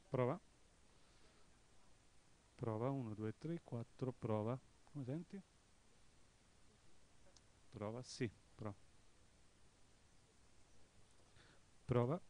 Prova. Prova, 1, 2, 3, 4, prova. Come senti? Prova, sì, prova. Prova.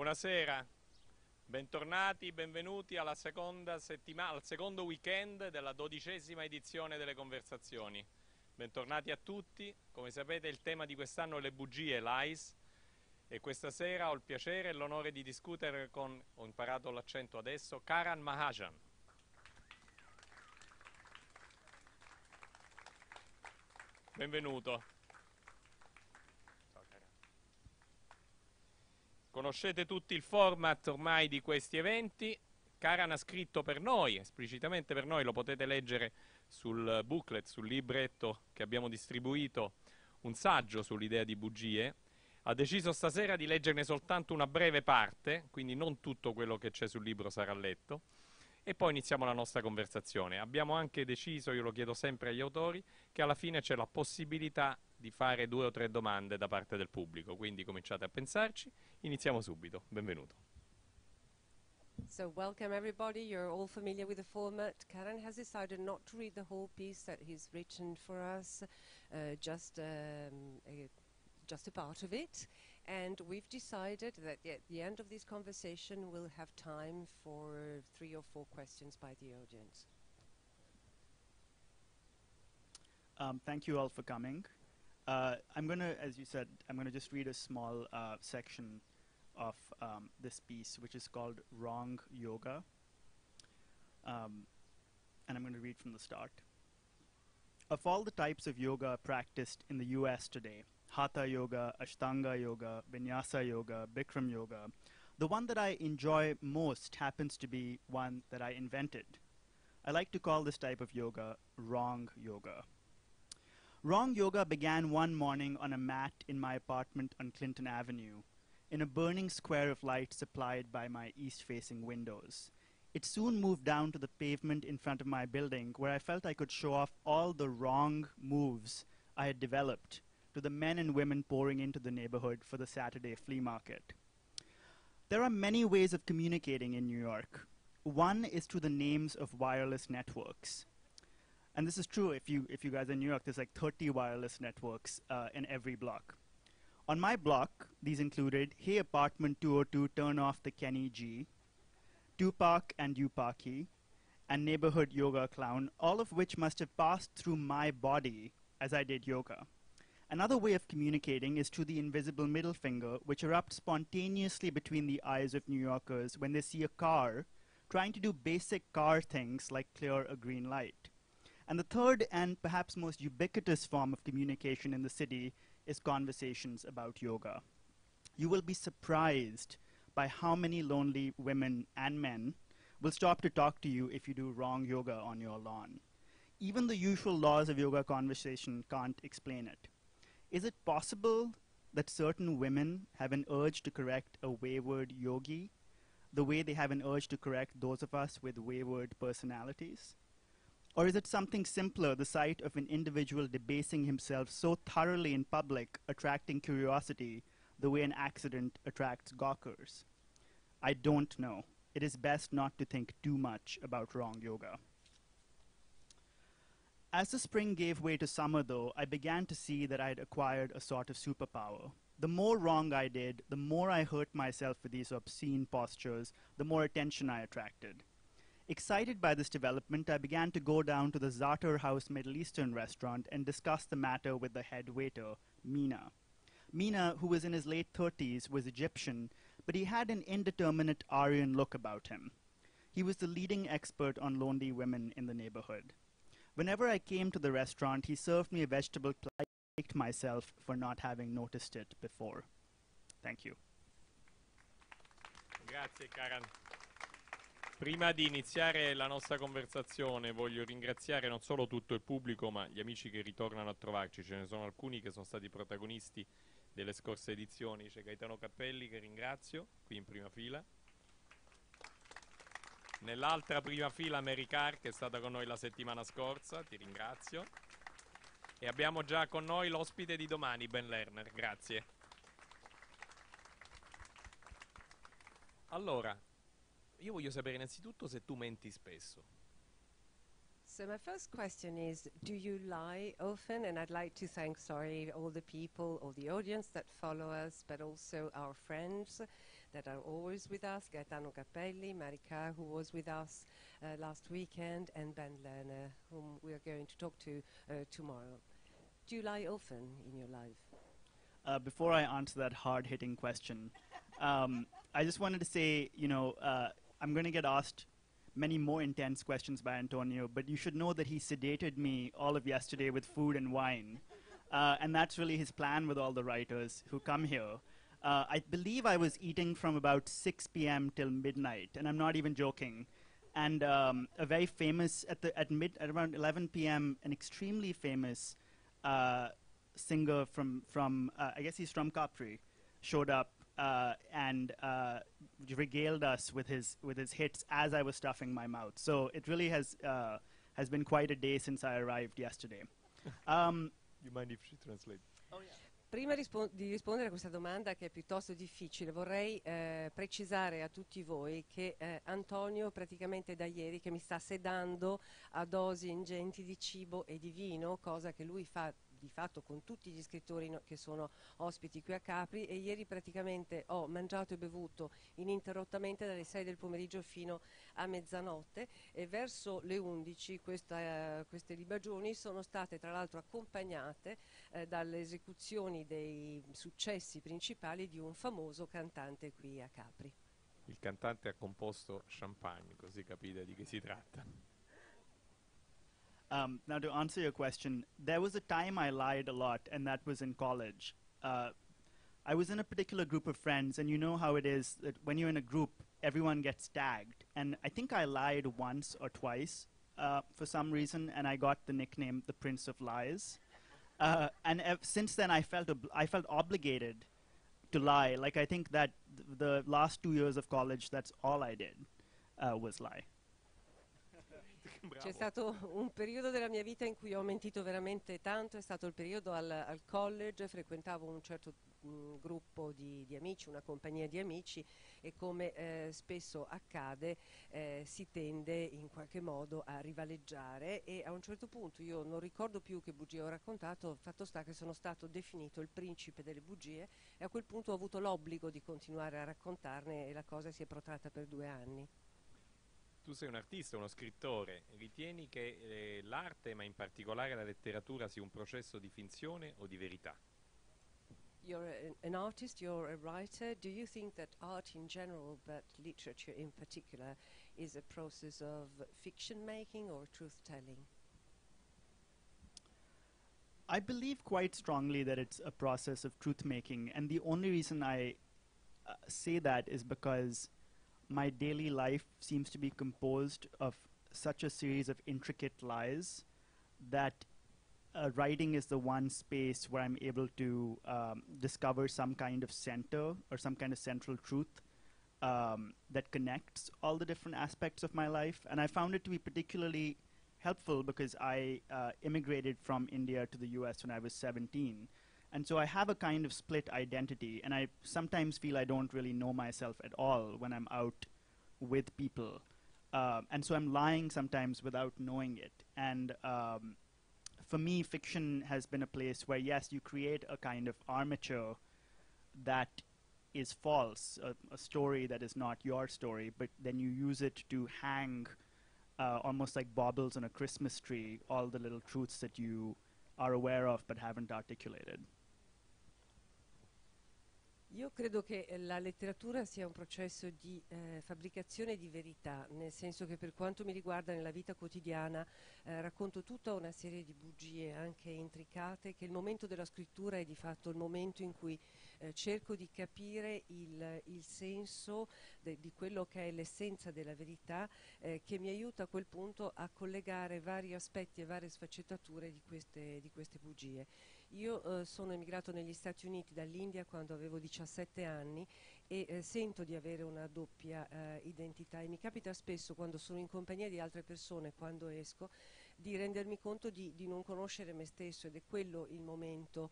Buonasera, bentornati, benvenuti alla seconda settimana, al secondo weekend della 12ª edizione delle Conversazioni. Bentornati a tutti. Come sapete il tema di quest'anno è le bugie, lies, e questa sera ho il piacere e l'onore di discutere con, ho imparato l'accento adesso, Karan Mahajan. Benvenuto. Conoscete tutti il format ormai di questi eventi. Karan ha scritto per noi, esplicitamente per noi, lo potete leggere sul booklet, sul libretto che abbiamo distribuito, un saggio sull'idea di bugie. Ha deciso stasera di leggerne soltanto una breve parte, quindi non tutto quello che c'è sul libro sarà letto, e poi iniziamo la nostra conversazione. Abbiamo anche deciso, io lo chiedo sempre agli autori, che alla fine c'è la possibilità di fare 2 o 3 domande da parte del pubblico, quindi cominciate a pensarci. Iniziamo subito. Benvenuto. So welcome everybody. You're all familiar with the format. Karen has decided not to read the whole piece that he's written for us, just a part of it. And we've decided that at the end of this conversation we'll have time for 3 or 4 questions by the audience. Thank you all for coming. I'm going to, as you said, I'm going to just read a small section of this piece, which is called Wrong Yoga. And I'm going to read from the start. Of all the types of yoga practiced in the US today, Hatha Yoga, Ashtanga Yoga, Vinyasa Yoga, Bikram Yoga, the one that I enjoy most happens to be one that I invented. I like to call this type of yoga Wrong Yoga. Wrong Yoga began one morning on a mat in my apartment on Clinton Avenue, in a burning square of light supplied by my east-facing windows. It soon moved down to the pavement in front of my building, where I felt I could show off all the wrong moves I had developed to the men and women pouring into the neighborhood for the Saturday flea market. There are many ways of communicating in New York. One is through the names of wireless networks. And this is true if you guys are in New York, there's like 30 wireless networks in every block. On my block, these included, Hey Apartment 202, turn off the Kenny G, Tupac and Upaki, and Neighborhood Yoga Clown, all of which must have passed through my body as I did yoga. Another way of communicating is through the invisible middle finger, which erupts spontaneously between the eyes of New Yorkers when they see a car trying to do basic car things like clear a green light. And the third and perhaps most ubiquitous form of communication in the city is conversations about yoga. You will be surprised by how many lonely women and men will stop to talk to you if you do wrong yoga on your lawn. Even the usual laws of yoga conversation can't explain it. Is it possible that certain women have an urge to correct a wayward yogi the way they have an urge to correct those of us with wayward personalities? Or is it something simpler, the sight of an individual debasing himself so thoroughly in public, attracting curiosity the way an accident attracts gawkers? I don't know. It is best not to think too much about wrong yoga. As the spring gave way to summer, though, I began to see that I had acquired a sort of superpower. The more wrong I did, the more I hurt myself with these obscene postures, the more attention I attracted. Excited by this development, I began to go down to the Zaatar House Middle Eastern restaurant and discuss the matter with the head waiter, Mina. Mina, who was in his late 30s, was Egyptian, but he had an indeterminate Aryan look about him. He was the leading expert on lonely women in the neighborhood. Whenever I came to the restaurant, he served me a vegetable plate. I liked myself for not having noticed it before. Thank you. Grazie, Karan. Prima di iniziare la nostra conversazione voglio ringraziare non solo tutto il pubblico ma gli amici che ritornano a trovarci. Ce ne sono alcuni che sono stati protagonisti delle scorse edizioni. C'è Gaetano Cappelli che ringrazio, qui in prima fila. Nell'altra prima fila Mary Carr che è stata con noi la settimana scorsa, ti ringrazio. E abbiamo già con noi l'ospite di domani, Ben Lerner, grazie. Allora, io voglio sapere innanzitutto se tu menti spesso. So my first question is, do you lie often? And I'd like to thank, all the people, all the audience that follow us, but also our friends that are always with us, Gaetano Cappelli, Marika, who was with us last weekend, and Ben Lerner, whom we are going to talk to tomorrow. Do you lie often in your life? Before I answer that hard-hitting question, I just wanted to say, I'm going to get asked many more intense questions by Antonio, but you should know that he sedated me all of yesterday with food and wine. And that's really his plan with all the writers who come here. I believe I was eating from about 6 p.m. till midnight, and I'm not even joking. And a very famous, at around 11 p.m., an extremely famous singer from I guess he's from Capri, showed up and regaled us with his hits as I was stuffing my mouth. So it really has been quite a day since I arrived yesterday. You mind if she translates? Oh yeah. Prima di rispondere a questa domanda, che è piuttosto difficile, vorrei precisare a tutti voi che Antonio praticamente da ieri che mi sta sedando a dosi ingenti di cibo e di vino, cosa che lui fa di fatto con tutti gli scrittori che sono ospiti qui a Capri, e ieri praticamente ho mangiato e bevuto ininterrottamente dalle 6 del pomeriggio fino a mezzanotte, e verso le 11 queste libagioni sono state tra l'altro accompagnate dalle esecuzioni dei successi principali di un famoso cantante qui a Capri. Il cantante ha composto champagne, così capite di che si tratta. Now, to answer your question, there was a time I lied a lot, and that was in college. I was in a particular group of friends, and you know how it is that when you're in a group, everyone gets tagged. And I think I lied once or twice for some reason, and I got the nickname the Prince of Lies. And since then, I felt obligated to lie. Like, I think that the last 2 years of college, that's all I did was lie. C'è stato un periodo della mia vita in cui ho mentito veramente tanto, è stato il periodo al college, frequentavo un certo gruppo di amici, una compagnia di amici, e come spesso accade si tende in qualche modo a rivaleggiare, e a un certo punto io non ricordo più che bugie ho raccontato, fatto sta che sono stato definito il principe delle bugie, e a quel punto ho avuto l'obbligo di continuare a raccontarne, e la cosa si è protratta per 2 anni. Tu sei un artista, uno scrittore. Ritieni che l'arte, ma in particolare la letteratura, sia un processo di finzione o di verità? You're an artist, you're a writer. Do you think that art in general, but literature in particular, is a process of fiction making or truth telling? I believe quite strongly that it's a process of truth making, and the only reason I say that is because my daily life seems to be composed of such a series of intricate lies that writing is the one space where I'm able to discover some kind of center or some kind of central truth that connects all the different aspects of my life. And I found it to be particularly helpful because I immigrated from India to the US when I was 17. And so I have a kind of split identity, and I sometimes feel I don't really know myself at all when I'm out with people. And so I'm lying sometimes without knowing it. And for me, fiction has been a place where, yes, you create a kind of armature that is false, a story that is not your story, but then you use it to hang, almost like baubles on a Christmas tree, all the little truths that you are aware of but haven't articulated. Io credo che la letteratura sia un processo di fabbricazione di verità, nel senso che per quanto mi riguarda nella vita quotidiana racconto tutta una serie di bugie anche intricate, che il momento della scrittura è di fatto il momento in cui cerco di capire il senso di quello che è l'essenza della verità, che mi aiuta a quel punto a collegare vari aspetti e varie sfaccettature di queste bugie. Io sono emigrato negli Stati Uniti dall'India quando avevo 17 anni e sento di avere una doppia identità, e mi capita spesso quando sono in compagnia di altre persone, quando esco, di rendermi conto di non conoscere me stesso, ed è quello il momento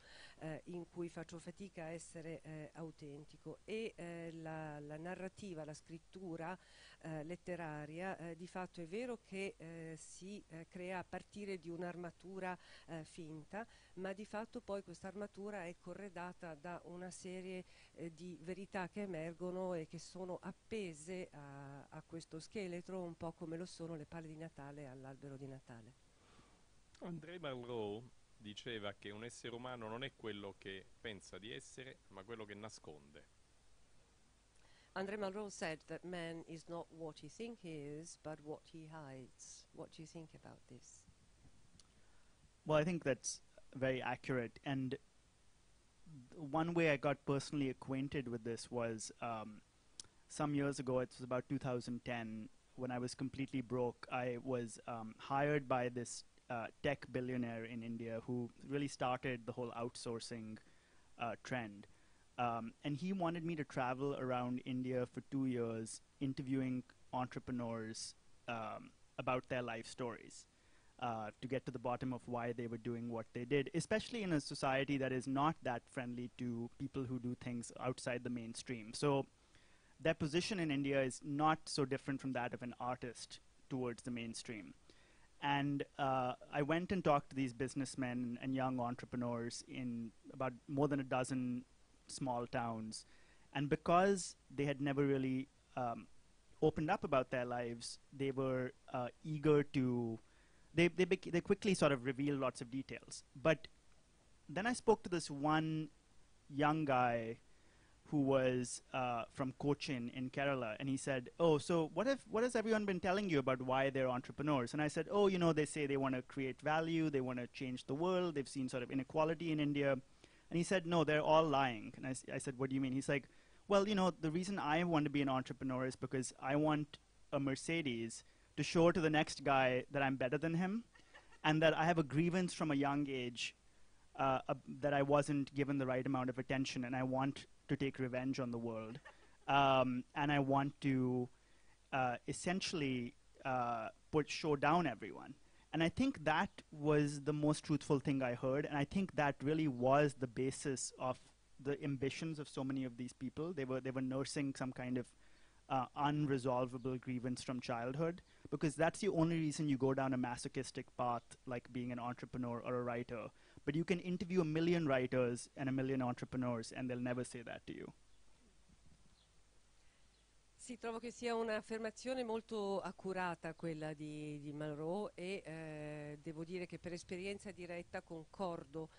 in cui faccio fatica a essere autentico. E la narrativa, la scrittura letteraria di fatto è vero che si crea a partire di un'armatura finta, ma di fatto poi questa armatura è corredata da una serie di verità che emergono e che sono appese a questo scheletro, un po' come lo sono le palle di Natale all'albero di Natale. André Malraux diceva che un essere umano non è quello che pensa di essere, ma quello che nasconde. André Malraux said that man is not what he thinks he is, but what he hides. What do you think about this? Well, I think that's very accurate. And one way I got personally acquainted with this was some years ago. It was about 2010, when I was completely broke. I was hired by this tech billionaire in India who really started the whole outsourcing trend. And he wanted me to travel around India for 2 years, interviewing entrepreneurs about their life stories, to get to the bottom of why they were doing what they did, especially in a society that is not that friendly to people who do things outside the mainstream. So their position in India is not so different from that of an artist towards the mainstream. And I went and talked to these businessmen and young entrepreneurs in about more than a dozen small towns. And because they had never really opened up about their lives, they were eager to, they quickly sort of revealed lots of details. But then I spoke to this one young guy who was from Cochin in Kerala, and he said, "Oh, so what has everyone been telling you about why they're entrepreneurs?" And I said, "Oh, you know, they say they want to create value, they want to change the world, they've seen sort of inequality in India." And he said, "No, they're all lying." And I said, "What do you mean?" He's like, "Well, you know, the reason I want to be an entrepreneur is because I want a Mercedes to show to the next guy that I'm better than him, and that I have a grievance from a young age that I wasn't given the right amount of attention, and I want to take revenge on the world, and I want to essentially show down everyone." And I think that was the most truthful thing I heard, and I think that really was the basis of the ambitions of so many of these people. They were nursing some kind of unresolvable grievance from childhood, because that's the only reason you go down a masochistic path like being an entrepreneur or a writer. But you can interview 1 million writers and 1 million entrepreneurs, and they'll never say that to you. Sì, trovo che sia un'affermazione molto accurata quella di Malraux, e devo dire che per esperienza diretta concordo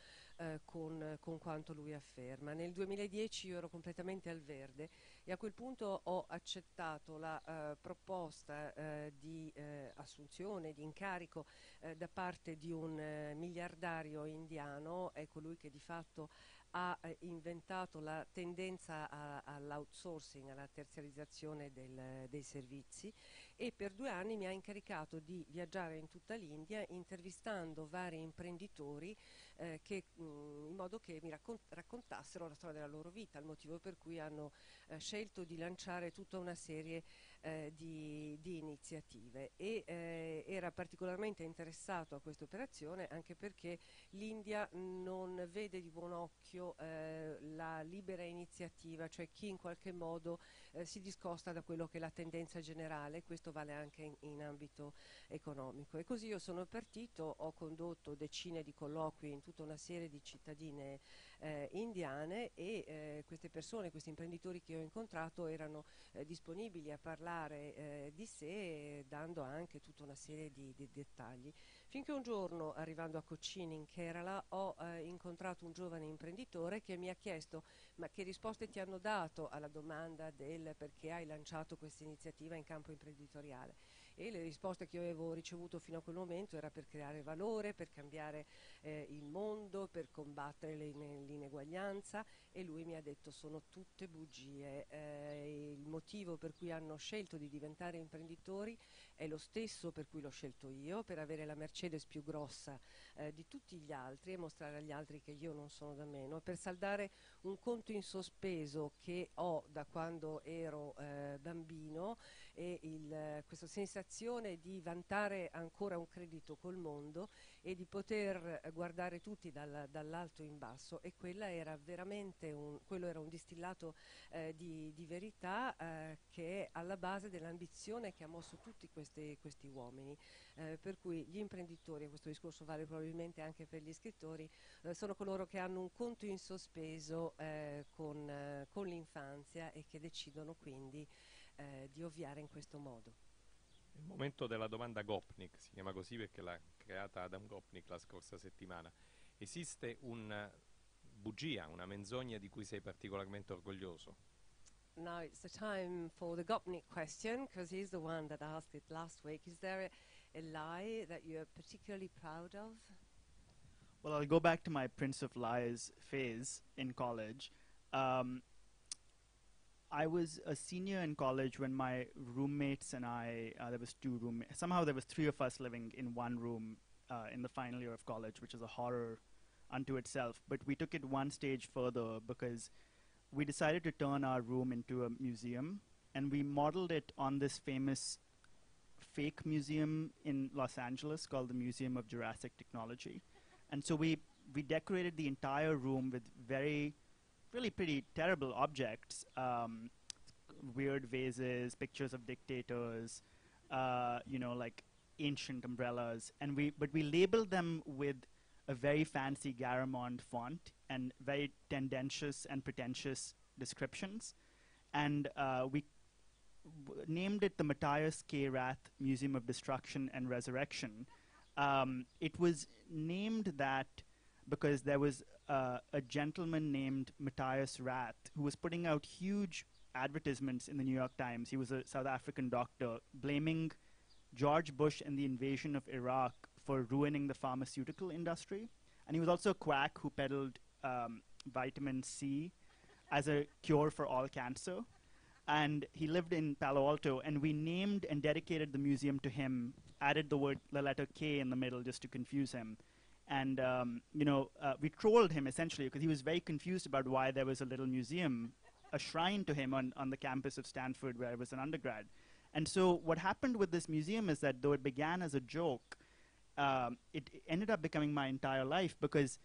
con quanto lui afferma. Nel 2010 io ero completamente al verde, e a quel punto ho accettato la proposta di assunzione, di incarico da parte di un miliardario indiano. È colui che di fatto ha inventato la tendenza all'outsourcing, alla terziarizzazione dei servizi, e per 2 anni mi ha incaricato di viaggiare in tutta l'India intervistando vari imprenditori in modo che mi raccontassero la storia della loro vita, il motivo per cui hanno scelto di lanciare tutta una serie di iniziative. E era particolarmente interessato a questa operazione anche perché l'India non vede di buon occhio la libera iniziativa, cioè chi in qualche modo si discosta da quello che è la tendenza generale. Questo vale anche in ambito economico. E così io sono partito, ho condotto decine di colloqui in tutta una serie di cittadine indiane, e queste persone, questi imprenditori che ho incontrato erano disponibili a parlare di sé, dando anche tutta una serie di dettagli. Finché un giorno, arrivando a Cochin in Kerala, ho incontrato un giovane imprenditore che mi ha chiesto: "Ma che risposte ti hanno dato alla domanda del perché hai lanciato questa iniziativa in campo imprenditoriale?" E le risposte che io avevo ricevuto fino a quel momento era: per creare valore, per cambiare il mondo, per combattere l'ineguaglianza. E lui mi ha detto: "Sono tutte bugie, il motivo per cui hanno scelto di diventare imprenditori è lo stesso per cui l'ho scelto io, per avere la Mercedes più grossa di tutti gli altri e mostrare agli altri che io non sono da meno, per saldare un conto in sospeso che ho da quando ero bambino, e questa sensazione di vantare ancora un credito col mondo e di poter guardare tutti dall'alto in basso, e quella era veramente quello era un distillato di verità che è alla base dell'ambizione che ha mosso tutti questi uomini, per cui gli imprenditori, e questo discorso vale probabilmente anche per gli scrittori, sono coloro che hanno un conto in sospeso con l'infanzia e che decidono quindi di ovviare in questo modo. Il momento della domanda Gopnik, si chiama così perché l'ha creata Adam Gopnik la scorsa settimana. Esiste una bugia, una menzogna di cui sei particolarmente orgoglioso? Now it's the time for the Gopnik question, because he's the one that asked it last week. Is there a lie that you're particularly proud of? Well, I'll go back to my Prince of Lies phase in college. I was a senior in college when my roommates and I, there was two roommates, somehow there was three of us living in one room in the final year of college, which is a horror unto itself. But we took it one stage further because we decided to turn our room into a museum, and we modeled it on this famous fake museum in Los Angeles called the Museum of Jurassic Technology. And so we decorated the entire room with really pretty terrible objects, weird vases, pictures of dictators, like ancient umbrellas, but we labeled them with a very fancy Garamond font and very tendentious and pretentious descriptions, and we named it the Matthias K. Rath Museum of Destruction and Resurrection. It was named that because there was a gentleman named Matthias Rath who was putting out huge advertisements in the New York Times. He was a South African doctor, blaming George Bush and the invasion of Iraq for ruining the pharmaceutical industry. And he was also a quack who peddled vitamin C as a cure for all cancer. And he lived in Palo Alto, and we named and dedicated the museum to him, added the letter K in the middle just to confuse him. And, we trolled him essentially because he was very confused about why there was a little museum, a shrine to him on the campus of Stanford where I was an undergrad. And so what happened with this museum is that though it began as a joke, it ended up becoming my entire life, because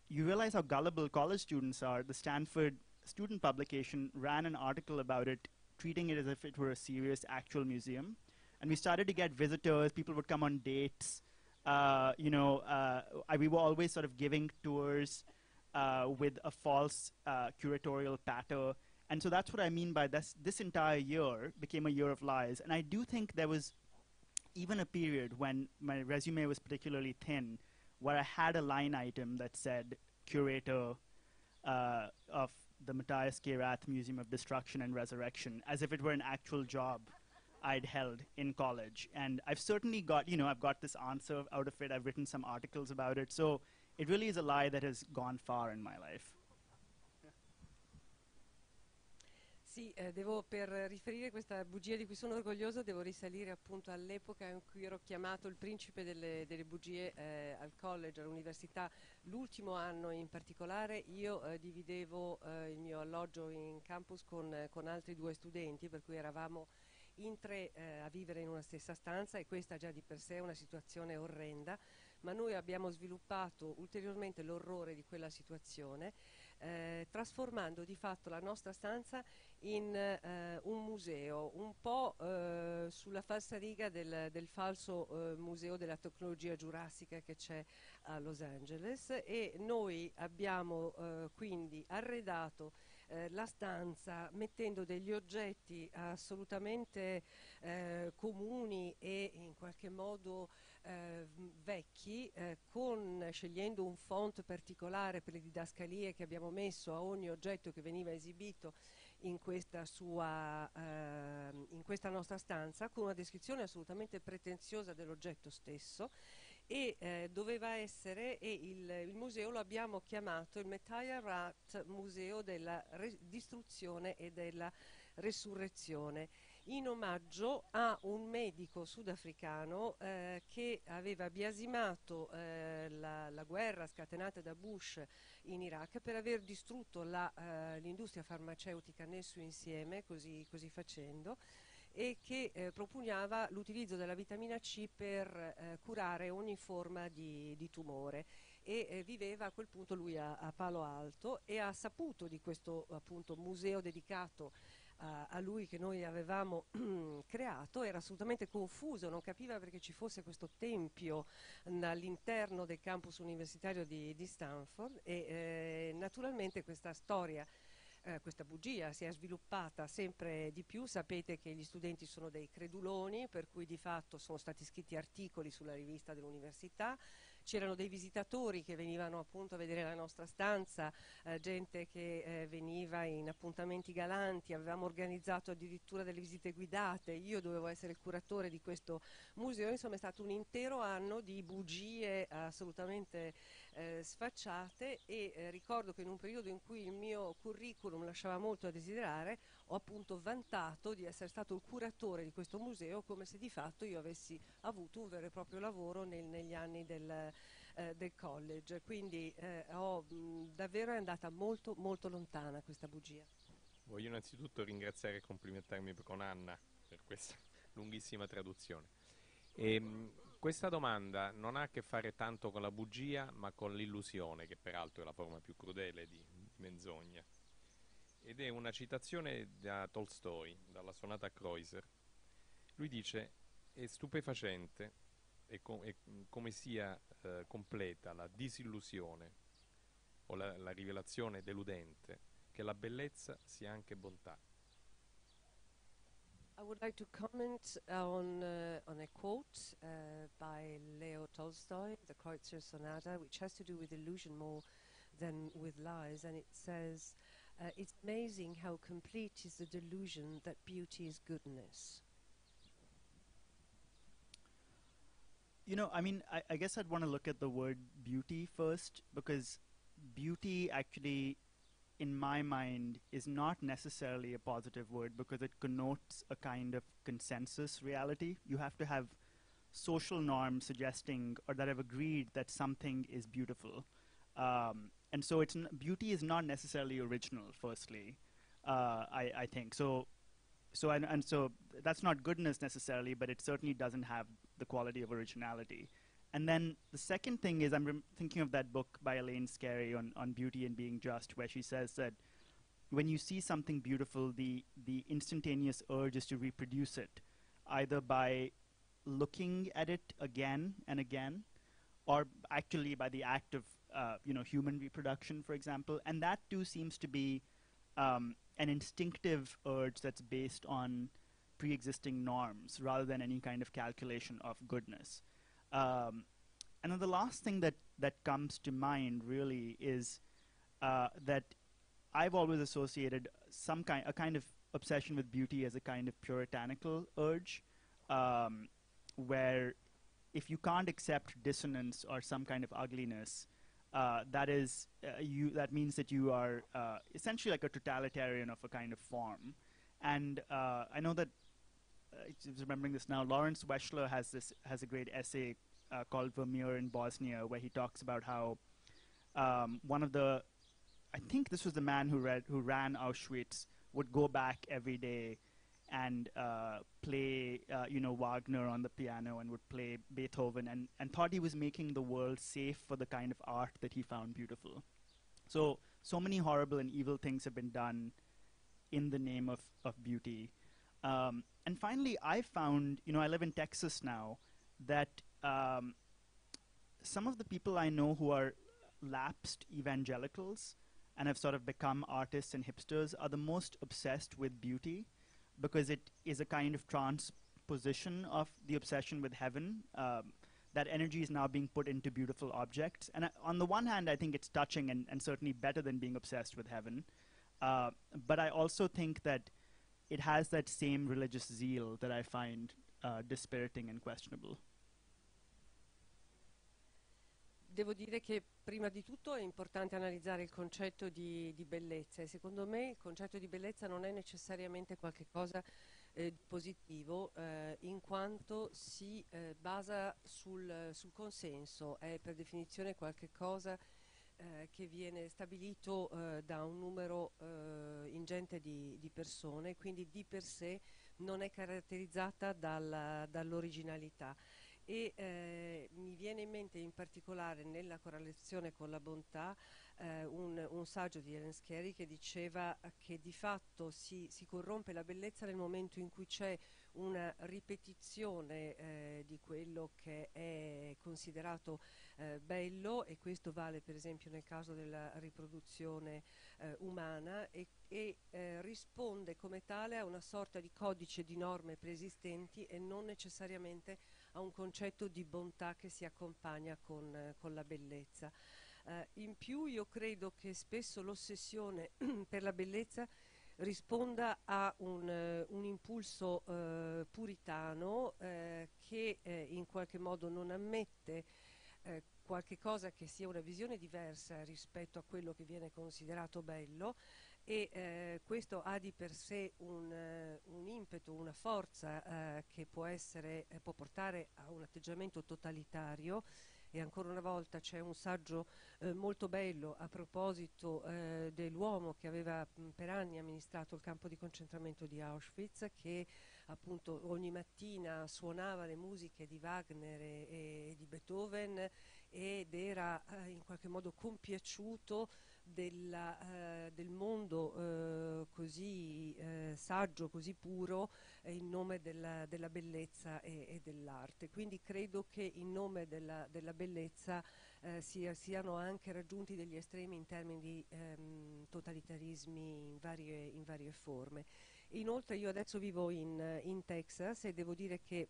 you realize how gullible college students are. The Stanford student publication ran an article about it, treating it as if it were a serious actual museum. And we started to get visitors. People would come on dates. We were always sort of giving tours with a false curatorial patter. And so that's what I mean by this entire year became a year of lies. And I do think there was even a period when my resume was particularly thin, where I had a line item that said curator of the Matthias K. Rath Museum of Destruction and Resurrection, as if it were an actual job I'd held in college. And I've certainly got, I've got this answer out of it. I've written some articles about it. So it really is a lie that has gone far in my life. Sì, per riferire questa bugia di cui sono orgoglioso, devo risalire appunto all'epoca in cui ero chiamato il principe delle bugie al college, all'università. L'ultimo anno in particolare io dividevo il mio alloggio in campus con altri due studenti, per cui eravamo in tre a vivere in una stessa stanza, e questa già di per sé è una situazione orrenda, ma noi abbiamo sviluppato ulteriormente l'orrore di quella situazione, trasformando di fatto la nostra stanza in un museo, un po' sulla falsariga del falso museo della tecnologia giurassica che c'è a Los Angeles, e noi abbiamo quindi arredato la stanza mettendo degli oggetti assolutamente comuni e in qualche modo vecchi, scegliendo un font particolare per le didascalie che abbiamo messo a ogni oggetto che veniva esibito in questa nostra stanza, con una descrizione assolutamente pretenziosa dell'oggetto stesso. E doveva essere, e il museo lo abbiamo chiamato il Matthias Rath Museo della distruzione e della resurrezione. in omaggio a un medico sudafricano che aveva biasimato la guerra scatenata da Bush in Iraq per aver distrutto l'industria farmaceutica nel suo insieme, così facendo, e che propugnava l'utilizzo della vitamina C per curare ogni forma di tumore. E viveva a quel punto lui a Palo Alto, e ha saputo di questo appunto museo dedicato a lui che noi avevamo creato. Era assolutamente confuso, non capiva perché ci fosse questo tempio all'interno del campus universitario di Stanford, e naturalmente questa storia, questa bugia si è sviluppata sempre di più. Sapete che gli studenti sono dei creduloni, per cui di fatto sono stati scritti articoli sulla rivista dell'università. C'erano dei visitatori che venivano appunto a vedere la nostra stanza, gente che veniva in appuntamenti galanti, avevamo organizzato addirittura delle visite guidate, io dovevo essere il curatore di questo museo. Insomma, è stato un intero anno di bugie assolutamente sfacciate, e ricordo che in un periodo in cui il mio curriculum lasciava molto a desiderare, ho appunto vantato di essere stato il curatore di questo museo, come se di fatto io avessi avuto un vero e proprio lavoro negli anni del college. Quindi davvero è andata molto molto lontana questa bugia. Voglio innanzitutto ringraziare e complimentarmi con Anna per questa lunghissima traduzione. Questa domanda non ha a che fare tanto con la bugia, ma con l'illusione, che peraltro è la forma più crudele di menzogna. Ed è una citazione da Tolstoi, dalla sonata Kreutzer. Lui dice: è stupefacente come sia completa la disillusione o la rivelazione deludente che la bellezza sia anche bontà. I would like to comment on a quote by Leo Tolstoy, the Kreutzer Sonata, which has to do with illusion more than with lies, and it says, it's amazing how complete is the delusion that beauty is goodness. You know, I mean, I guess I'd want to look at the word beauty first, because beauty actually, in my mind, is not necessarily a positive word, because it connotes a kind of consensus reality. You have to have social norms suggesting or that have agreed that something is beautiful. And so beauty is not necessarily original, firstly, I think. So that's not goodness necessarily, but it certainly doesn't have the quality of originality. And then the second thing is, I'm thinking of that book by Elaine Scarry on beauty and being just, where she says that when you see something beautiful, the instantaneous urge is to reproduce it, either by looking at it again and again, or actually by the act of human reproduction, for example. And that too seems to be an instinctive urge that's based on pre-existing norms rather than any kind of calculation of goodness. And then the last thing that comes to mind really is that I've always associated a kind of obsession with beauty as a kind of puritanical urge, where if you can't accept dissonance or some kind of ugliness, that means that you are essentially like a totalitarian of a kind of form. And I know that I was remembering this now. Lawrence Weschler has a great essay called Vermeer in Bosnia, where he talks about how I think this was the man who ran Auschwitz, would go back every day and play Wagner on the piano, and would play Beethoven, and thought he was making the world safe for the kind of art that he found beautiful. So many horrible and evil things have been done in the name of beauty. And finally, I found, I live in Texas now, that some of the people I know who are lapsed evangelicals and have sort of become artists and hipsters are the most obsessed with beauty, because it is a kind of transposition of the obsession with heaven. That energy is now being put into beautiful objects. And on the one hand, I think it's touching and certainly better than being obsessed with heaven. But I also think that it has that same religious zeal that I find dispiriting and questionable. Devo dire che prima di tutto è importante analizzare il concetto di bellezza, e secondo me il concetto di bellezza non è necessariamente qualche cosa positivo, in quanto si basa sul consenso, è per definizione qualche cosa che viene stabilito da un numero ingente di persone, quindi di per sé non è caratterizzata dall'originalità. E mi viene in mente in particolare nella correlazione con la bontà un saggio di Helen Scarry che diceva che di fatto si corrompe la bellezza nel momento in cui c'è una ripetizione di quello che è considerato bello, e questo vale per esempio nel caso della riproduzione umana, e risponde come tale a una sorta di codice di norme preesistenti e non necessariamente a un concetto di bontà che si accompagna con la bellezza. In più io credo che spesso l'ossessione per la bellezza risponda a un impulso puritano che in qualche modo non ammette qualche cosa che sia una visione diversa rispetto a quello che viene considerato bello, e questo ha di per sé un impeto, una forza che può portare a un atteggiamento totalitario. E ancora una volta c'è un saggio molto bello a proposito dell'uomo che aveva per anni amministrato il campo di concentramento di Auschwitz, che appunto ogni mattina suonava le musiche di Wagner e di Beethoven ed era in qualche modo compiaciuto del mondo così saggio, così puro, in nome della bellezza e dell'arte. Quindi credo che in nome della bellezza siano anche raggiunti degli estremi in termini di totalitarismi in varie forme. Inoltre io adesso vivo in Texas e devo dire che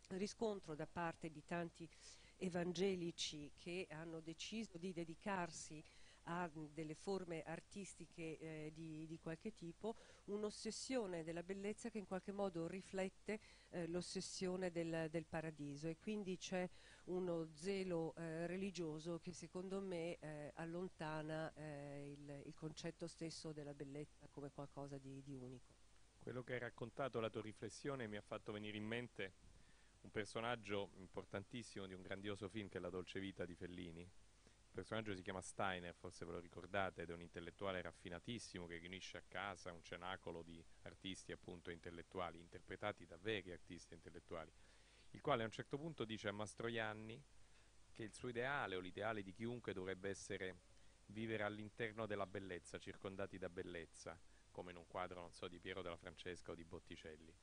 riscontro da parte di tanti evangelici che hanno deciso di dedicarsi a delle forme artistiche di qualche tipo, un'ossessione della bellezza che in qualche modo riflette l'ossessione del paradiso, e quindi c'è uno zelo religioso che secondo me allontana il concetto stesso della bellezza come qualcosa di unico. Quello che hai raccontato, la tua riflessione, mi ha fatto venire in mente un personaggio importantissimo di un grandioso film che è La dolce vita di Fellini. Il personaggio si chiama Steiner, forse ve lo ricordate, ed è un intellettuale raffinatissimo che riunisce a casa un cenacolo di artisti appunto intellettuali, interpretati da veri artisti intellettuali, il quale a un certo punto dice a Mastroianni che il suo ideale o l'ideale di chiunque dovrebbe essere vivere all'interno della bellezza, circondati da bellezza, come in un quadro, non so, di Piero della Francesca o di Botticelli.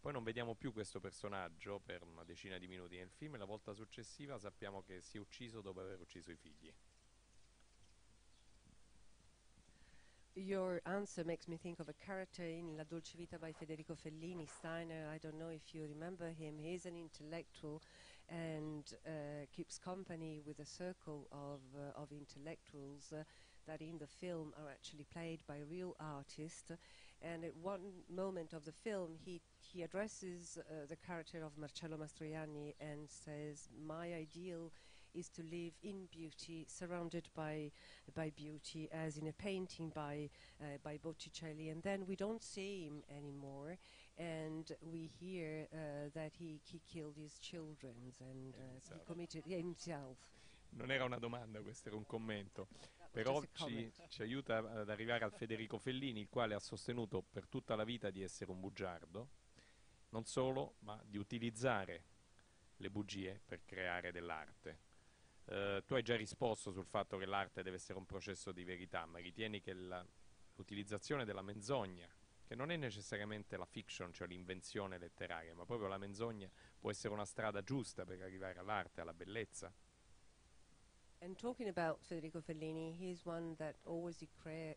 Poi non vediamo più questo personaggio per una decina di minuti nel film, e la volta successiva sappiamo che si è ucciso dopo aver ucciso i figli. Your answer makes me think of a character in La dolce vita by Federico Fellini, Steiner. I don't know if you remember him. He's an intellectual and keeps company with a circle of intellectuals that in the film are actually played by real artists. And at one moment of the film, he addresses the character of Marcello Mastroianni and says, "My ideal is to live in beauty, surrounded by beauty, as in a painting by Botticelli." And then we don't see him anymore, and we hear that he killed his children and he committed himself. Non era una domanda, questo era un commento. That Però was just a comment. ci aiuta ad arrivare al Federico Fellini, il quale ha sostenuto per tutta la vita di essere un bugiardo, non solo, ma di utilizzare le bugie per creare dell'arte. Tu hai già risposto sul fatto che l'arte deve essere un processo di verità, ma ritieni che l'utilizzazione della menzogna, che non è necessariamente la fiction, cioè l'invenzione letteraria, ma proprio la menzogna, può essere una strada giusta per arrivare all'arte, alla bellezza? And talking about Federico Fellini, he's one that always declared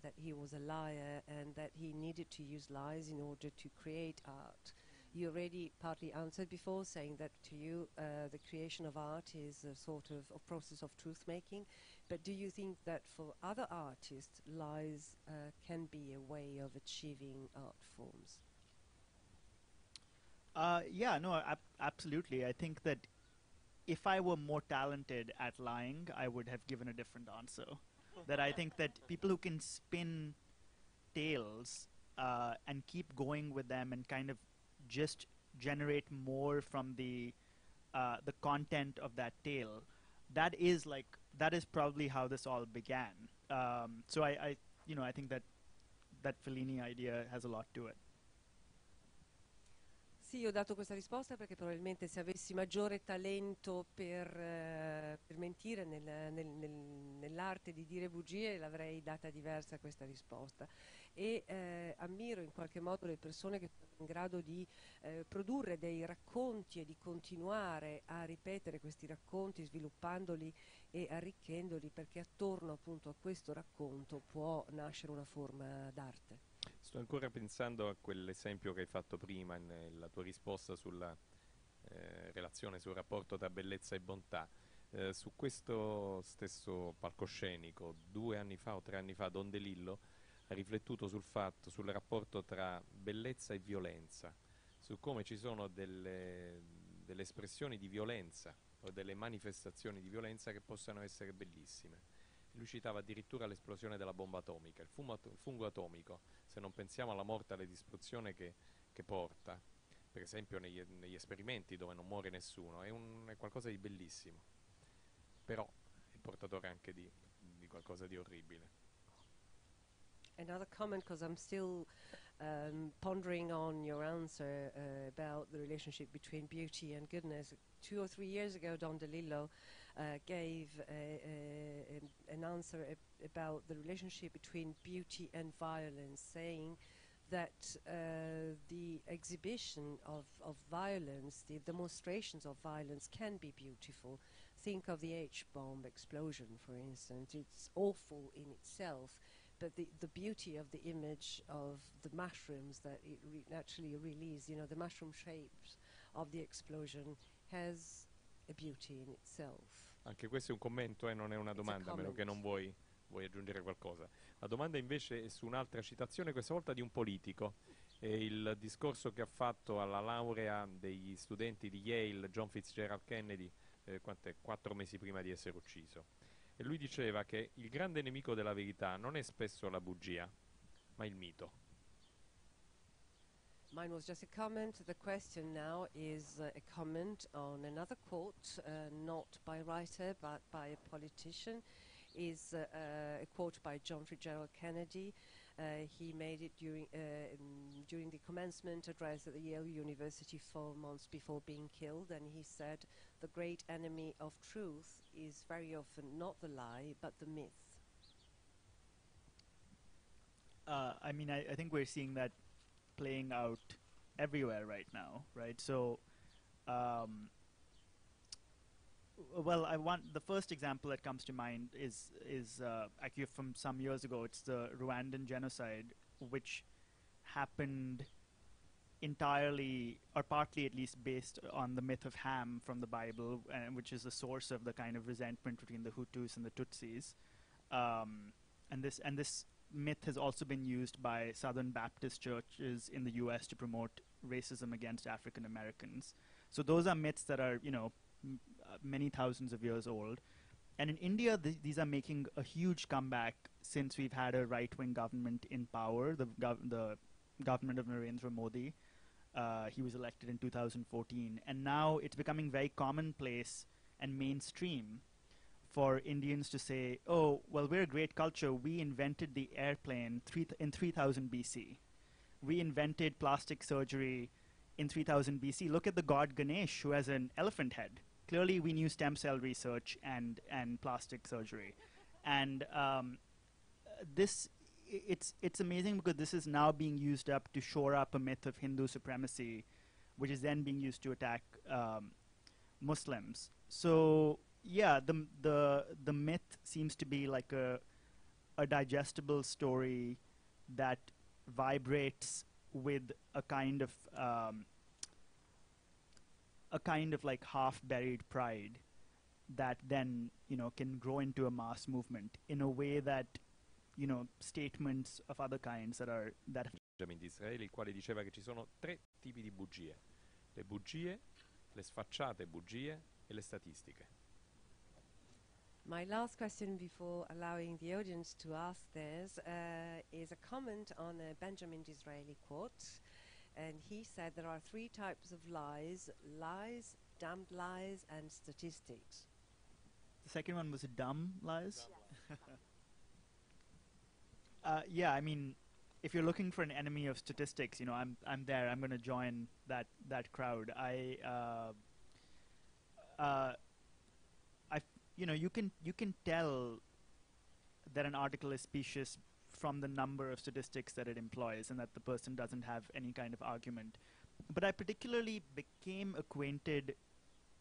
that he was a liar and that he needed to use lies in order to create art. You already partly answered before, saying that to you the creation of art is a sort of a process of truth-making. But do you think that for other artists, lies can be a way of achieving art forms? Yeah, no, absolutely. I think that if I were more talented at lying, I would have given a different answer. That I think that people who can spin tales and keep going with them and kind of just generate more from the content of that tale. That is probably how this all began. So I think that Fellini idea has a lot to it. Sì, ho dato questa risposta perché probabilmente se avessi maggiore talento per mentire nell'arte di dire bugie l'avrei data diversa questa risposta. E ammiro in qualche modo le persone che sono in grado di produrre dei racconti e di continuare a ripetere questi racconti sviluppandoli e arricchendoli, perché attorno appunto a questo racconto può nascere una forma d'arte. Sto ancora pensando a quell'esempio che hai fatto prima nella tua risposta sulla relazione, sul rapporto tra bellezza e bontà. Su questo stesso palcoscenico, 2 anni fa o 3 anni fa, Don DeLillo ha riflettuto sul rapporto tra bellezza e violenza, su come ci sono delle espressioni di violenza o delle manifestazioni di violenza che possano essere bellissime. Lui citava addirittura l'esplosione della bomba atomica, il fungo atomico, se non pensiamo alla morte e alla distruzione che porta, per esempio negli esperimenti dove non muore nessuno, è qualcosa di bellissimo, però è portatore anche di qualcosa di orribile. Another comment, because I'm still pondering on your answer about the relationship between beauty and goodness. 2 or 3 years ago, Don DeLillo gave an answer about the relationship between beauty and violence, saying that the exhibition of violence, the demonstrations of violence can be beautiful. Think of the H-bomb explosion, for instance. It's awful in itself, but the beauty of the image of the mushrooms that it naturally released, the mushroom shapes of the explosion has a beauty in itself. Anche questo è un commento e non è una domanda, a meno che non vuoi aggiungere qualcosa. La domanda invece è su un'altra citazione, questa volta di un politico. È il discorso che ha fatto alla laurea degli studenti di Yale, John Fitzgerald Kennedy, 4 mesi prima di essere ucciso. E lui diceva che il grande nemico della verità non è spesso la bugia, ma il mito. Mine was just a comment. The question now is a comment on another quote, not by a writer but by a politician. Is a quote by John Fitzgerald Kennedy. He made it during the commencement address at the Yale University 4 months before being killed, and he said, "The great enemy of truth is very often not the lie, but the myth." I think we're seeing that playing out everywhere right now, right? So, the first example that comes to mind is actually from some years ago. It's the Rwandan genocide, which happened entirely, or partly at least, based on the myth of Ham from the Bible, which is the source of the kind of resentment between the Hutus and the Tutsis. And this myth has also been used by Southern Baptist churches in the U.S. to promote racism against African Americans. So those are myths that are, many thousands of years old. And in India, these are making a huge comeback since we've had a right-wing government in power, the government of Narendra Modi. He was elected in 2014. And now it's becoming very commonplace and mainstream for Indians to say, oh, well, we're a great culture. We invented the airplane in 3000 BC. We invented plastic surgery in 3000 BC. Look at the god Ganesh, who has an elephant head. Clearly, we knew stem cell research and plastic surgery. And it's amazing because this is now being used up to shore up a myth of Hindu supremacy, which is then being used to attack Muslims. So yeah, the myth seems to be like a digestible story that vibrates with a kind of like half-buried pride that then can grow into a mass movement in a way that statements of other kinds that Benjamin Disraeli, il quale diceva che ci sono 3 tipi di bugie: le sfacciate bugie e le statistiche. My last question before allowing the audience to ask theirs is a comment on a Benjamin Disraeli quote. And he said there are three types of lies: lies, damned lies, and statistics. The second one was dumb lies. Yeah, I mean, if you're looking for an enemy of statistics, you know, I'm there. I'm going to join that crowd. You know, you can tell that an article is specious from the number of statistics that it employs, and that the person doesn't have any kind of argument. But I particularly became acquainted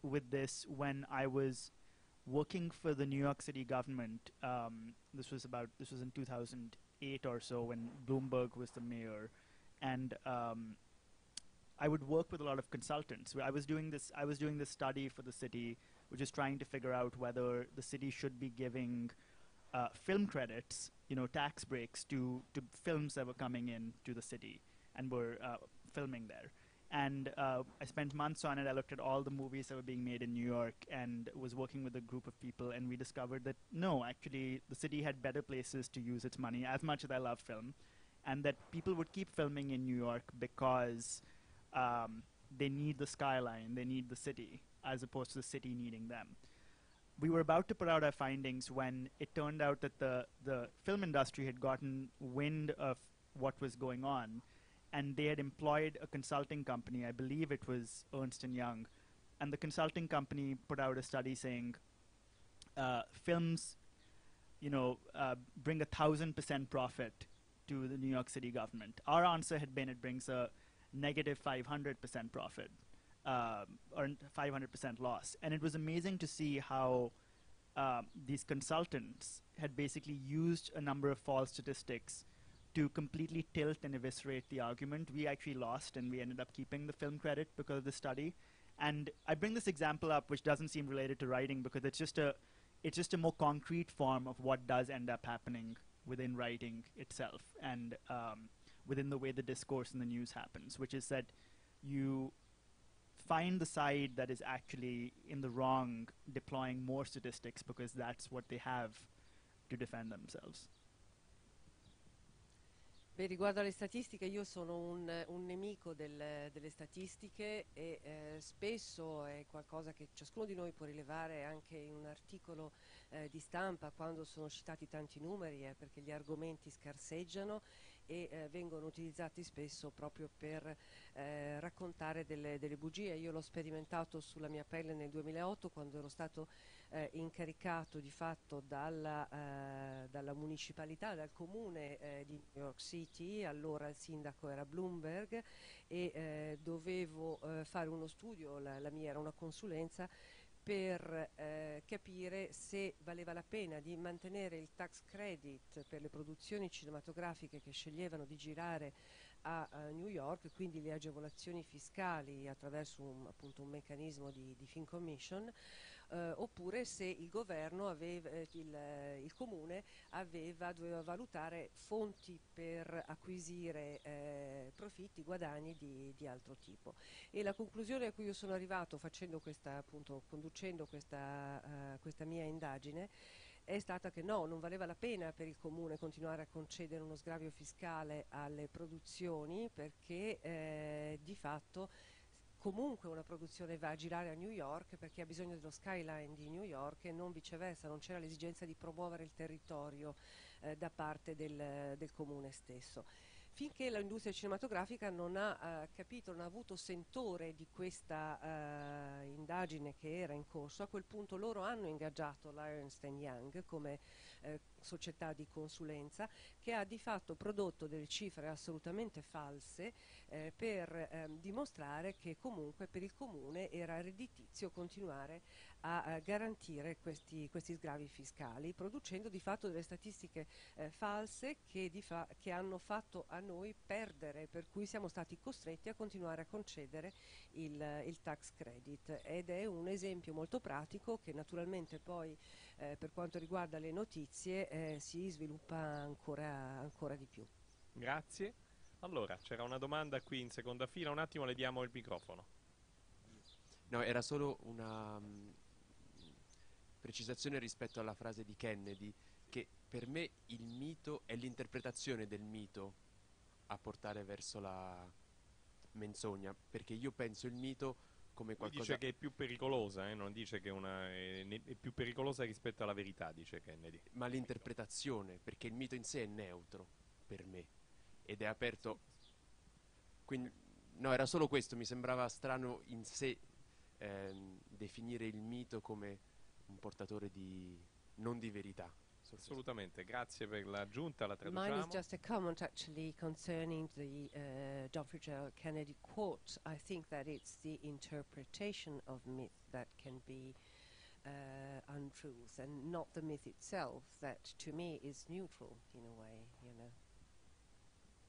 with this when I was working for the New York City government. This was in 2008 or so, when Bloomberg was the mayor, and I would work with a lot of consultants. I was doing this study for the city, which is trying to figure out whether the city should be giving film credits, you know, tax breaks to films that were coming in to the city and were filming there. And I spent months on it. I looked at all the movies that were being made in New York and was working with a group of people, and we discovered that no, actually the city had better places to use its money, as much as I love film, and that people would keep filming in New York because they need the skyline, they need the city, as opposed to the city needing them. We were about to put out our findings when it turned out that the film industry had gotten wind of what was going on, and they had employed a consulting company. I believe it was Ernst & Young, and the consulting company put out a study saying films, you know, bring 1,000% profit to the New York City government. Our answer had been it brings a negative 500% profit, or 500% loss. And it was amazing to see how these consultants had basically used a number of false statistics to completely tilt and eviscerate the argument. We actually lost, and we ended up keeping the film credit because of the study. And I bring this example up, which doesn't seem related to writing, because it's just a more concrete form of what does end up happening within writing itself, and within the way the discourse in the news happens, which is that you find the side that is actually in the wrong deploying more statistics because that's what they have to defend themselves. Beh, riguardo alle statistiche, io sono un nemico delle statistiche e spesso è qualcosa che ciascuno di noi può rilevare anche in un articolo di stampa. Quando sono citati tanti numeri è perché gli argomenti scarseggiano e vengono utilizzati spesso proprio per raccontare delle bugie. Io l'ho sperimentato sulla mia pelle nel 2008, quando ero stato incaricato di fatto dalla municipalità, dal comune di New York City. Allora il sindaco era Bloomberg e dovevo fare uno studio, la mia era una consulenza, per capire se valeva la pena di mantenere il tax credit per le produzioni cinematografiche che sceglievano di girare a New York, quindi le agevolazioni fiscali attraverso appunto un meccanismo di film commission, oppure se il governo il comune doveva valutare fonti per acquisire profitti, guadagni di altro tipo. E la conclusione a cui io sono arrivato conducendo questa mia indagine è stata che no, non valeva la pena per il comune continuare a concedere uno sgravio fiscale alle produzioni, perché di fatto comunque una produzione va a girare a New York perché ha bisogno dello skyline di New York e non viceversa, non c'era l'esigenza di promuovere il territorio da parte del comune stesso. Finché l'industria cinematografica non ha capito, non ha avuto sentore di questa indagine che era in corso, a quel punto loro hanno ingaggiato la Ernst & Young come società di consulenza, che ha di fatto prodotto delle cifre assolutamente false per dimostrare che comunque per il comune era redditizio continuare a garantire questi sgravi fiscali, producendo di fatto delle statistiche false che hanno fatto a noi perdere, per cui siamo stati costretti a continuare a concedere il tax credit. Ed è un esempio molto pratico che naturalmente poi per quanto riguarda le notizie si sviluppa ancora di più. Grazie. Allora, c'era una domanda qui in seconda fila, un attimo le diamo il microfono. No, era solo precisazione rispetto alla frase di Kennedy, che per me il mito è l'interpretazione del mito a portare verso la menzogna, perché io penso il mito come Lui qualcosa... dice che è più pericolosa, non dice che è più pericolosa rispetto alla verità, dice Kennedy. Ma l'interpretazione, perché il mito in sé è neutro per me ed è aperto. Quindi, no, era solo questo, mi sembrava strano in sé definire il mito come un portatore di non di verità. Assolutamente, grazie per l'aggiunta, la Mine is traduciamo. just a comment actually concerning the John Fitzgerald Kennedy quote. I think that it's the interpretation of myth that can be untruth, and not the myth itself that to me is neutral in a way, you know.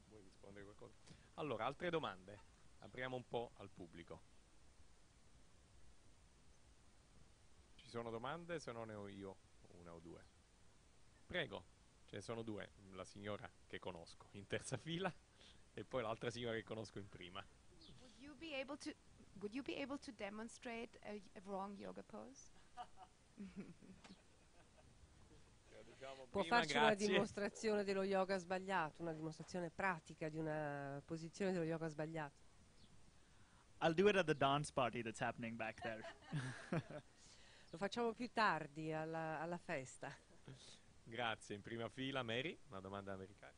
Vuoi rispondere qualcosa? Allora, altre domande? Apriamo un po' al pubblico. Ci sono domande? Se no ne ho io una o due. Prego, ce ne sono due. La signora che conosco in terza fila e poi l'altra signora che conosco in prima. Would you be able to demonstrate a wrong yoga pose? Può Prima, farci una grazie. dimostrazione dello yoga sbagliato, una dimostrazione pratica di una posizione dello yoga sbagliato? I'll do it at the dance party that's happening back there. Lo facciamo più tardi alla festa. Grazie, in prima fila Mary, una domanda americana.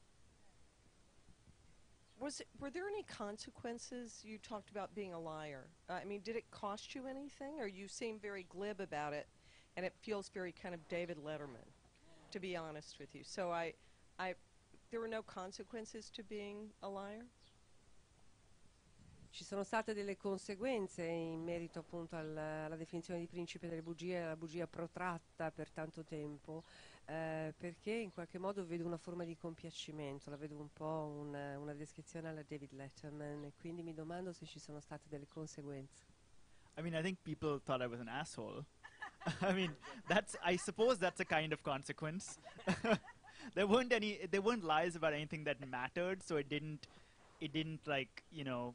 Were there any consequences? You talked about being a liar. I mean, did it cost you anything, or you seem very glib about it, and it feels very kind of David Letterman, to be honest with you. So there were no consequences to being a liar? Ci sono state delle conseguenze in merito appunto alla definizione di principe delle bugie, la bugia protratta per tanto tempo, perché in qualche modo vedo una forma di compiacimento, la vedo un po' una descrizione alla David Letterman, e quindi mi domando se ci sono state delle conseguenze. I mean, I think people thought I was an asshole. I mean, I suppose that's a kind of consequence. There weren't lies about anything that mattered, so it didn't like, you know,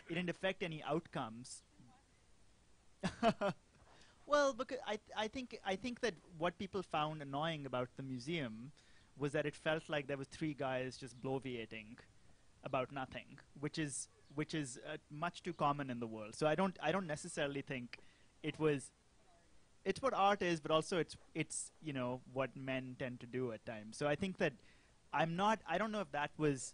it didn't affect any outcomes. Well, because I think that what people found annoying about the museum was that it felt like there was three guys just bloviating about nothing, which is much too common in the world. So I don't necessarily think it was. It's what art is, but also it's you know what men tend to do at times. So I think that I don't know if that was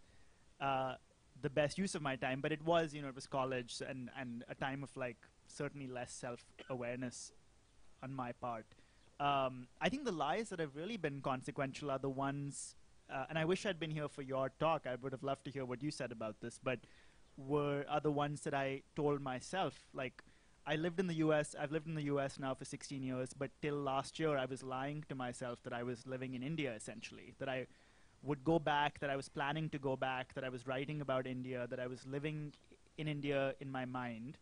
the best use of my time, but it was, you know, it was college and a time of like certainly less self-awareness on my part. I think the lies that have really been consequential are the ones, and I wish I'd been here for your talk. I would have loved to hear what you said about this, but are the ones that I told myself. Like, I've lived in the US now for 16 years, but till last year I was lying to myself that I was living in India, essentially, that I would go back, that I was planning to go back, that I was writing about India, that I was living in India in my mind.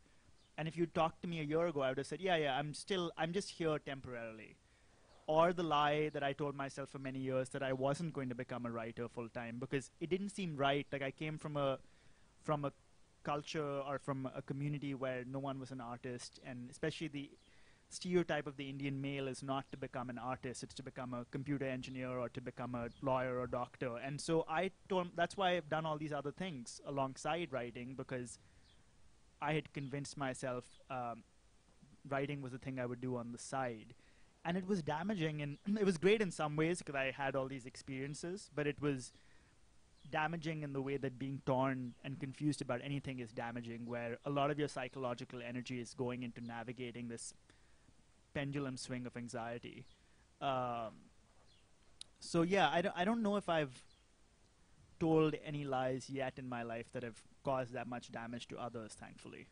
And if you talked to me a year ago, I would have said, yeah, I'm just here temporarily. Or the lie that I told myself for many years that I wasn't going to become a writer full time, because it didn't seem right. Like, I came from a culture or from a community where no one was an artist, and especially the stereotype of the Indian male is not to become an artist, it's to become a computer engineer or to become a lawyer or doctor. And so that's why I've done all these other things alongside writing, because I had convinced myself writing was the thing I would do on the side. And it was damaging, and it was great in some ways because I had all these experiences, but it was damaging in the way that being torn and confused about anything is damaging, where a lot of your psychological energy is going into navigating this pendulum swing of anxiety. So yeah, I don't know if I've told any lies yet in my life that have caused that much damage to others, thankfully.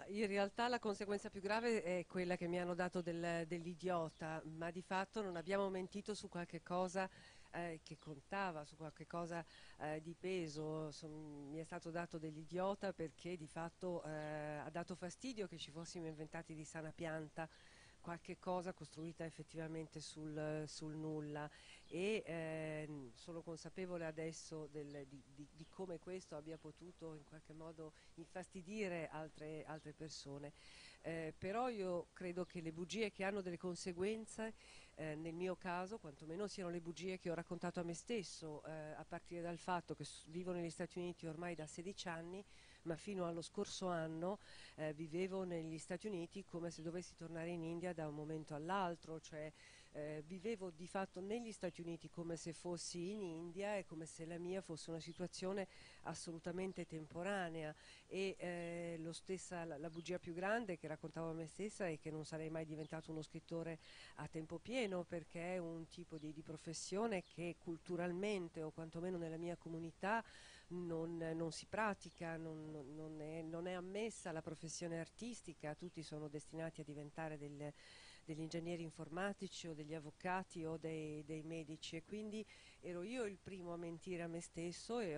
In realtà la conseguenza più grave è quella che mi hanno dato dell'idiota, ma di fatto non abbiamo mentito su qualche cosa che contava, su qualche cosa di peso. Mi è stato dato dell'idiota perché di fatto ha dato fastidio che ci fossimo inventati di sana pianta qualche cosa costruita effettivamente sul nulla, e sono consapevole adesso di come questo abbia potuto in qualche modo infastidire altre persone. Però io credo che le bugie che hanno delle conseguenze, nel mio caso quantomeno, siano le bugie che ho raccontato a me stesso, a partire dal fatto che vivo negli Stati Uniti ormai da 16 anni, ma fino allo scorso anno vivevo negli Stati Uniti come se dovessi tornare in India da un momento all'altro, cioè vivevo di fatto negli Stati Uniti come se fossi in India e come se la mia fosse una situazione assolutamente temporanea, e la bugia più grande che raccontavo a me stessa è che non sarei mai diventato uno scrittore a tempo pieno, perché è un tipo di professione che culturalmente, o quantomeno nella mia comunità, non si pratica, non è ammessa la professione artistica. Tutti sono destinati a diventare degli ingegneri informatici o degli avvocati o dei medici, e quindi ero io il primo a mentire a me stesso, e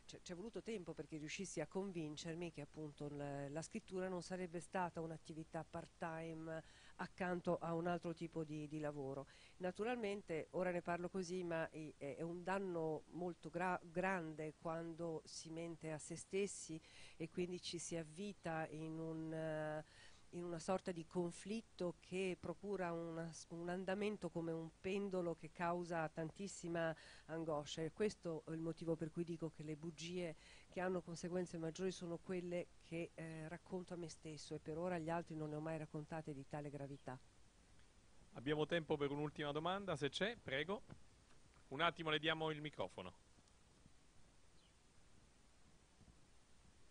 ci è voluto tempo perché riuscissi a convincermi che appunto la scrittura non sarebbe stata un'attività part-time accanto a un altro tipo di lavoro. Naturalmente ora ne parlo così, ma è un danno molto grande quando si mente a se stessi e quindi ci si avvita in una sorta di conflitto che procura un andamento come un pendolo che causa tantissima angoscia, e questo è il motivo per cui dico che le bugie che hanno conseguenze maggiori sono quelle che racconto a me stesso, e per ora agli altri non ne ho mai raccontate di tale gravità. Abbiamo tempo per un'ultima domanda, se c'è, prego. Un attimo, le diamo il microfono.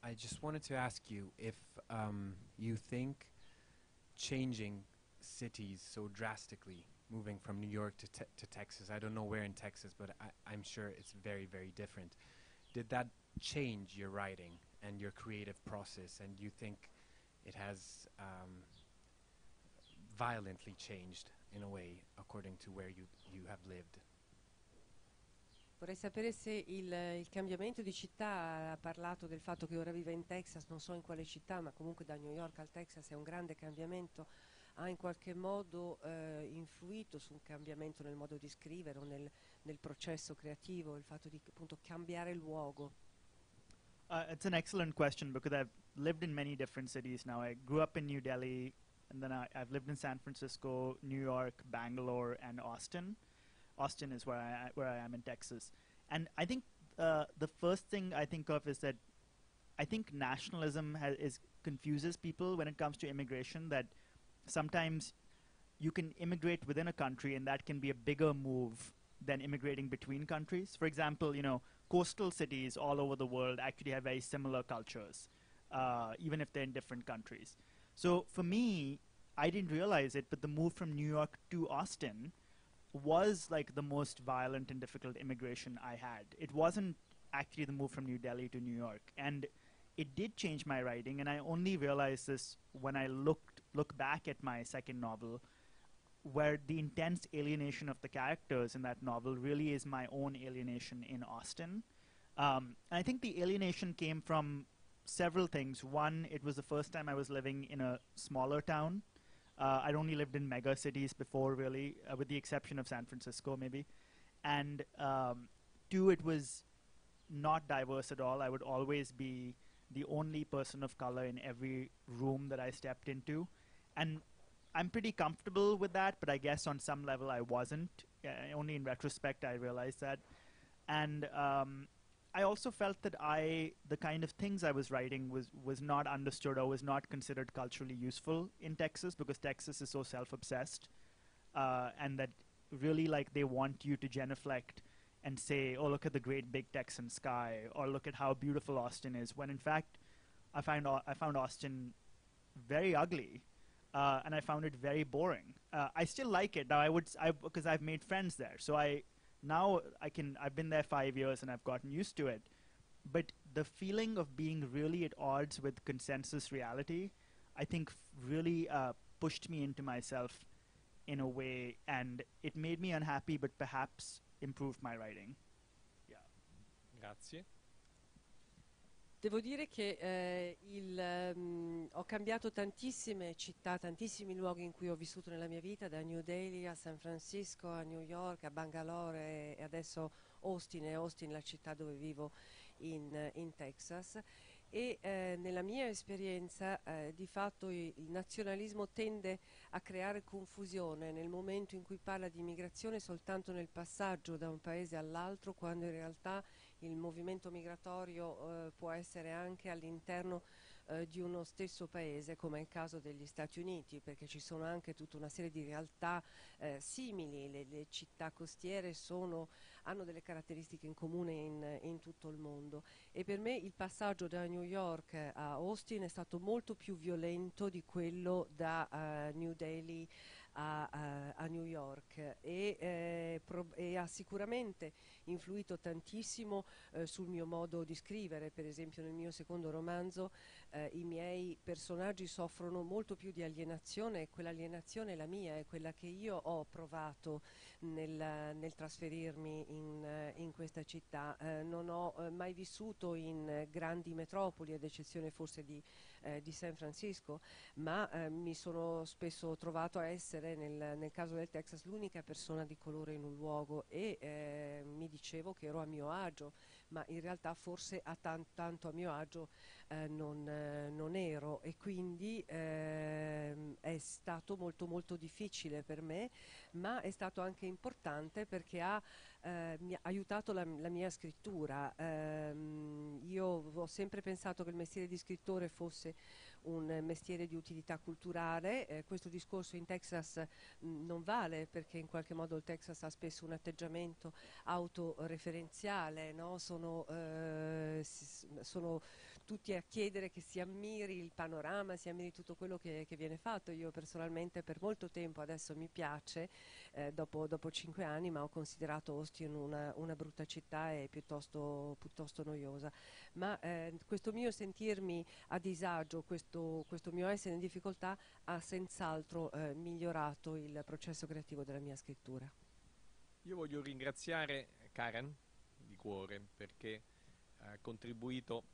I just wanted to ask you if you think changing cities so drastically, moving from New York to Texas, I don't know where in Texas, but I'm sure it's very, very different. Did that change your writing and your creative process, and you think it has violently changed in a way according to where you have lived? Vorrei sapere se il cambiamento di città, ha parlato del fatto che ora vive in Texas, non so in quale città, ma comunque da New York al Texas è un grande cambiamento, ha in qualche modo influito su un cambiamento nel modo di scrivere o nel processo creativo, il fatto di appunto cambiare luogo. It's an excellent question because I've lived in many different cities now. I grew up in New Delhi, and then I've lived in San Francisco, New York, Bangalore, and Austin. Austin is where I am in Texas. And I think the first thing I think of is that I think nationalism confuses people when it comes to immigration, that sometimes you can immigrate within a country and that can be a bigger move than immigrating between countries. For example, coastal cities all over the world actually have very similar cultures, even if they're in different countries. So for me, I didn't realize it, but the move from New York to Austin was like the most violent and difficult immigration I had. It wasn't actually the move from New Delhi to New York, and it did change my writing, and I only realized this when I look back at my second novel, where the intense alienation of the characters in that novel really is my own alienation in Austin. And I think the alienation came from several things. One, it was the first time I was living in a smaller town. I'd only lived in mega cities before, really, with the exception of San Francisco, maybe. And two, it was not diverse at all. I would always be the only person of color in every room that I stepped into. And I'm pretty comfortable with that, but I guess on some level I wasn't. Only in retrospect I realized that. And I also felt that the kind of things I was writing was not understood or was not considered culturally useful in Texas, because Texas is so self-obsessed, and that really like they want you to genuflect and say, oh, look at the great big Texan sky, or look at how beautiful Austin is, when in fact I found Austin very ugly, and I found it very boring. I still like it now. Because I've made friends there, so I've been there 5 years and I've gotten used to it. But the feeling of being really at odds with consensus reality, I think really pushed me into myself in a way, and it made me unhappy, but perhaps improved my writing. Yeah. Grazie. Devo dire che ho cambiato tantissime città, tantissimi luoghi in cui ho vissuto nella mia vita, da New Delhi a San Francisco, a New York, a Bangalore e adesso Austin, la città dove vivo in Texas. E nella mia esperienza di fatto il nazionalismo tende a creare confusione nel momento in cui parla di immigrazione soltanto nel passaggio da un paese all'altro, quando in realtà il movimento migratorio può essere anche all'interno di uno stesso paese, come è il caso degli Stati Uniti, perché ci sono anche tutta una serie di realtà simili. Le città costiere hanno delle caratteristiche in comune in tutto il mondo, e per me il passaggio da New York a Austin è stato molto più violento di quello da New Delhi a New York, e ha sicuramente influito tantissimo sul mio modo di scrivere. Per esempio nel mio secondo romanzo i miei personaggi soffrono molto più di alienazione, e quell'alienazione è la mia, è quella che io ho provato nel trasferirmi in questa città. Non ho mai vissuto in grandi metropoli, ad eccezione forse di San Francisco, ma mi sono spesso trovato a essere, nel caso del Texas, l'unica persona di colore in un luogo, e mi dicevo che ero a mio agio, ma in realtà forse tanto a mio agio non ero, e quindi è stato molto molto difficile per me, ma è stato anche importante perché mi ha aiutato la mia scrittura. Io ho sempre pensato che il mestiere di scrittore fosse un mestiere di utilità culturale. Questo discorso in Texas non vale, perché in qualche modo il Texas ha spesso un atteggiamento autoreferenziale, no? Sono tutti a chiedere che si ammiri il panorama, si ammiri tutto quello che viene fatto. Io personalmente per molto tempo, adesso mi piace, dopo 5 anni, ma ho considerato Austin una brutta città e piuttosto noiosa. Ma questo mio sentirmi a disagio, questo mio essere in difficoltà ha senz'altro migliorato il processo creativo della mia scrittura. Io voglio ringraziare Karen di cuore, perché ha contribuito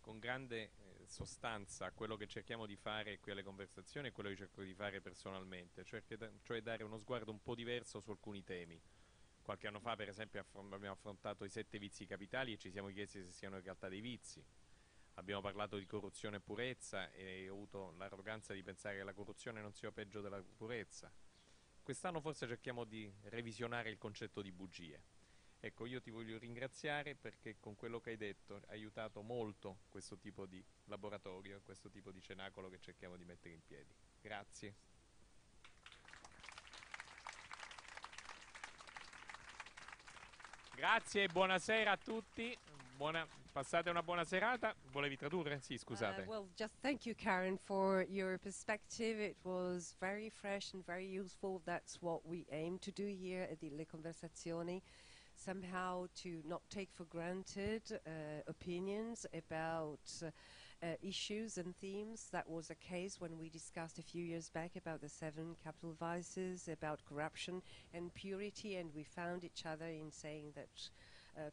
con grande sostanza a quello che cerchiamo di fare qui alle conversazioni e quello che cerco di fare personalmente, cioè dare uno sguardo un po' diverso su alcuni temi. Qualche anno fa, per esempio, abbiamo affrontato i 7 vizi capitali e ci siamo chiesti se siano in realtà dei vizi. Abbiamo parlato di corruzione e purezza e ho avuto l'arroganza di pensare che la corruzione non sia peggio della purezza. Quest'anno forse cerchiamo di revisionare il concetto di bugie. Ecco, io ti voglio ringraziare perché con quello che hai detto hai aiutato molto questo tipo di laboratorio, questo tipo di cenacolo che cerchiamo di mettere in piedi. Grazie. Grazie e buonasera a tutti. Passate una buona serata. Volevi tradurre? Sì, scusate. Well, just thank you, Karen, for your perspective. It was very fresh and very useful. That's what we aim to do here at Le Conversazioni. Somehow to not take for granted opinions about issues and themes. That was the case when we discussed a few years back about the 7 capital vices, about corruption and purity, and we found each other in saying that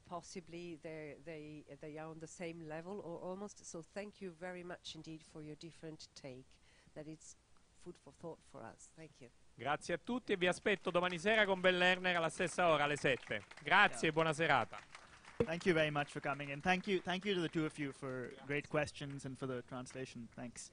possibly they are on the same level or almost. So thank you very much indeed for your different take. That is food for thought for us. Thank you. Grazie a tutti e vi aspetto domani sera con Bell Lerner alla stessa ora, alle 7. Grazie e buona serata. Thank you very much for coming, and thank you to the two of you for great questions and for the translation. Thanks.